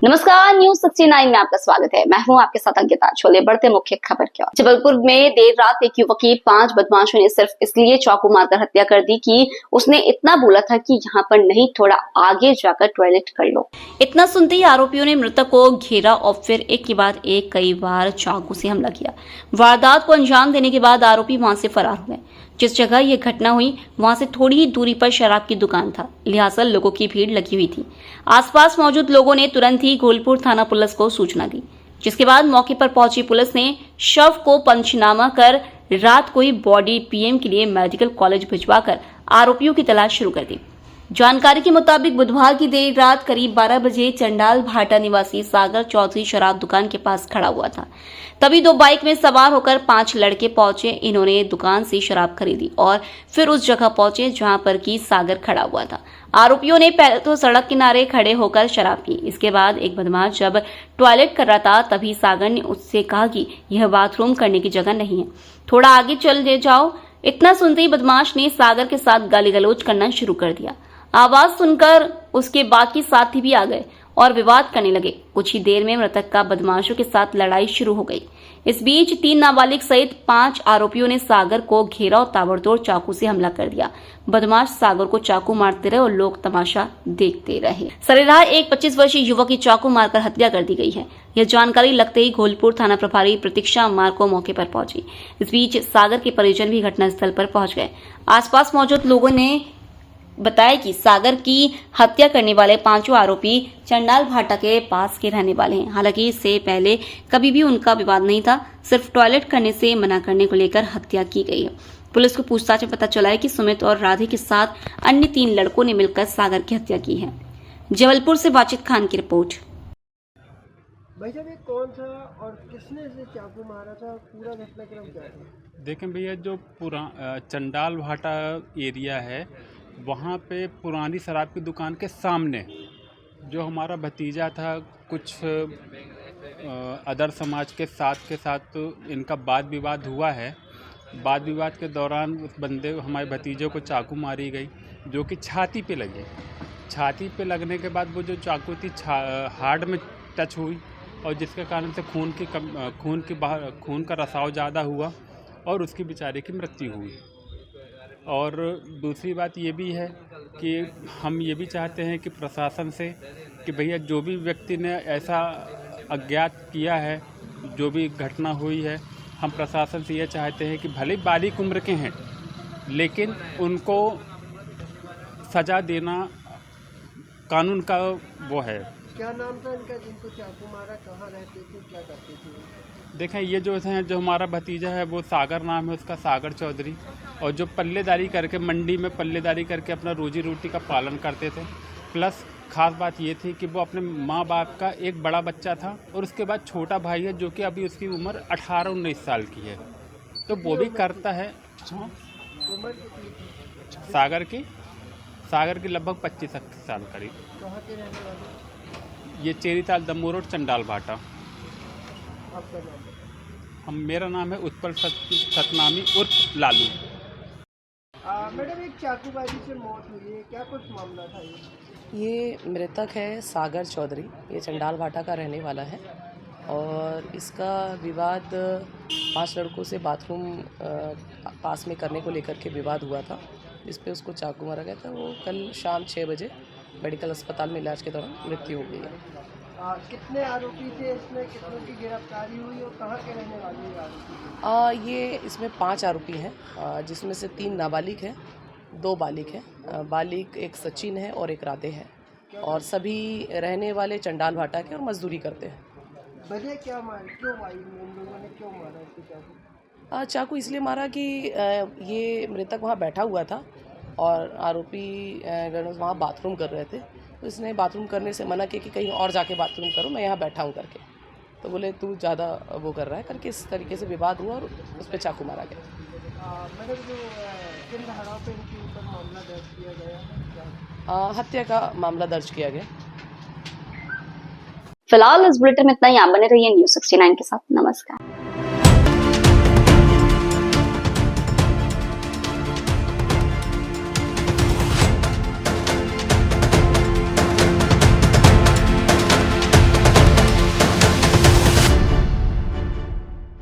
नमस्कार, न्यूज 69 में आपका स्वागत है। मैं हूं आपके साथ अंकिता। छोले बढ़ते मुख्य खबर की ओर। जबलपुर में देर रात एक युवक की 5 बदमाशों ने सिर्फ इसलिए चाकू मारकर हत्या कर दी कि उसने इतना बोला था कि यहाँ पर नहीं, थोड़ा आगे जाकर टॉयलेट कर लो। इतना सुनते ही आरोपियों ने मृतक को घेरा और फिर एक के बाद एक कई बार चाकू से हमला किया। वारदात को अंजाम देने के बाद आरोपी वहां से फरार हुए। जिस जगह ये घटना हुई वहां से थोड़ी ही दूरी पर शराब की दुकान था, लिहाजा लोगों की भीड़ लगी हुई थी। आसपास मौजूद लोगों ने तुरंत ही घोलपुर थाना पुलिस को सूचना दी, जिसके बाद मौके पर पहुंची पुलिस ने शव को पंचनामा कर रात को ही बॉडी पीएम के लिए मेडिकल कॉलेज भिजवाकर आरोपियों की तलाश शुरू कर दी। जानकारी के मुताबिक बुधवार की देर रात करीब 12 बजे चंडाल भाटा निवासी सागर चौधरी शराब दुकान के पास खड़ा हुआ था। तभी 2 बाइक में सवार होकर 5 लड़के पहुंचे। इन्होंने दुकान से शराब खरीदी और फिर उस जगह पहुंचे जहां पर की सागर खड़ा हुआ था। आरोपियों ने पहले तो सड़क किनारे खड़े होकर शराब पी। इसके बाद एक बदमाश जब टॉयलेट कर रहा था तभी सागर ने उससे कहा कि यह बाथरूम करने की जगह नहीं है, थोड़ा आगे चल जाओ। इतना सुनते ही बदमाश ने सागर के साथ गाली गलौज करना शुरू कर दिया। आवाज सुनकर उसके बाकी साथी भी आ गए और विवाद करने लगे। कुछ ही देर में मृतक का बदमाशों के साथ लड़ाई शुरू हो गई। इस बीच 3 नाबालिग सहित 5 आरोपियों ने सागर को घेरा और ताबड़तोड़ चाकू से हमला कर दिया। बदमाश सागर को चाकू मारते रहे और लोग तमाशा देखते रहे। सरेराह एक 25 वर्षीय युवक की चाकू मारकर हत्या कर दी गई है। यह जानकारी लगते ही घोलपुर थाना प्रभारी प्रतीक्षा मार्को मौके पर पहुंची। इस बीच सागर के परिजन भी घटनास्थल पर पहुंच गए। आसपास मौजूद लोगों ने बताया कि सागर की हत्या करने वाले 5 आरोपी चंडाल भाटा के पास के रहने वाले हैं। हालांकि इससे पहले कभी भी उनका विवाद नहीं था, सिर्फ टॉयलेट करने से मना करने को लेकर हत्या की गई है। पुलिस को पूछताछ में पता चला है कि सुमित और राधे के साथ अन्य 3 लड़कों ने मिलकर सागर की हत्या की है। जबलपुर से बाचित खान की रिपोर्ट। भैया ये कौन था और किसने इसे चाकू मारा था, पूरा घटनाक्रम क्या था? देखें भैया, जो चंडाल भाटा एरिया है वहाँ पे पुरानी शराब की दुकान के सामने जो हमारा भतीजा था, कुछ अदर समाज के साथ इनका वाद विवाद हुआ है। वाद विवाद के दौरान उस बंदे हमारे भतीजे को चाकू मारी गई, जो कि छाती पे लगी। छाती पे लगने के बाद वो जो चाकू थी हार्ट में टच हुई और जिसके कारण से खून का रसाव ज़्यादा हुआ और उसकी बेचारे की मृत्यु हुई। और दूसरी बात ये भी है कि हम ये भी चाहते हैं कि प्रशासन से कि भैया जो भी व्यक्ति ने ऐसा अज्ञात किया है, जो भी घटना हुई है, हम प्रशासन से ये चाहते हैं कि भले बालिक उम्र के हैं लेकिन उनको सज़ा देना कानून का वो है। क्या नाम था इनका जिनको चाकू मारा, कहाँ रहते थे, क्या करते थे? देखें, ये जो है, जो हमारा भतीजा है वो सागर नाम है उसका, सागर चौधरी, और जो पल्लेदारी करके मंडी में पल्लेदारी करके अपना रोजी रोटी का पालन करते थे। प्लस ख़ास बात ये थी कि वो अपने माँ बाप का एक बड़ा बच्चा था और उसके बाद छोटा भाई है जो कि अभी उसकी उम्र 18-19 साल की है, तो वो भी करता है। उम्र कितनी? सागर की लगभग 25 साल करीब। कहाँ के रहने वाले? ये चेरीताल दम्मू रोड चंडाल भाटा। आपका नाम? मेरा नाम है उत्पल सतनामी उर्फ लालू। मैडम, एक चाकूबाजी से मौत हुई है, क्या कुछ मामला था ये मृतक है सागर चौधरी, ये चंडाल भाटा का रहने वाला है और इसका विवाद 5 लड़कों से बाथरूम पास में करने को लेकर के विवाद हुआ था, जिस पे उसको चाकू मारा गया था। वो कल शाम 6 बजे मेडिकल अस्पताल में इलाज के दौरान मृत्यु हो गई है। कितने आरोपी थे इसमें, कितनों की गिरफ्तारी हुई और कहाँ के रहने वाले हैं आरोपी? ये इसमें 5 आरोपी हैं, जिसमें से 3 नाबालिग हैं, 2 बालिग हैं। बालिग एक सचिन है और एक राधे है और सभी रहने वाले चंडाल भाटा के और मजदूरी करते हैं। वजह क्या मारी, क्यों मारी, उन लोगों ने क्यों मारा इसको चाकू? चाकू इसलिए मारा कि ये मृतक वहाँ बैठा हुआ था और आरोपी वहाँ बाथरूम कर रहे थे, तो इसने बाथरूम करने से मना किया कि कहीं और जाके बाथरूम करो, मैं यहाँ बैठा हूँ करके। तो बोले तू ज़्यादा वो कर रहा है करके इस तरीके से विवाद हुआ और उस पर चाकू मारा गया। मतलब जो किन धाराओं पे इनके ऊपर मामला दर्ज किया गया? हत्या का मामला दर्ज किया गया। फिलहाल इस बुलेटिन में इतना ही। आप बने रहिए न्यूज 69 के साथ। नमस्कार।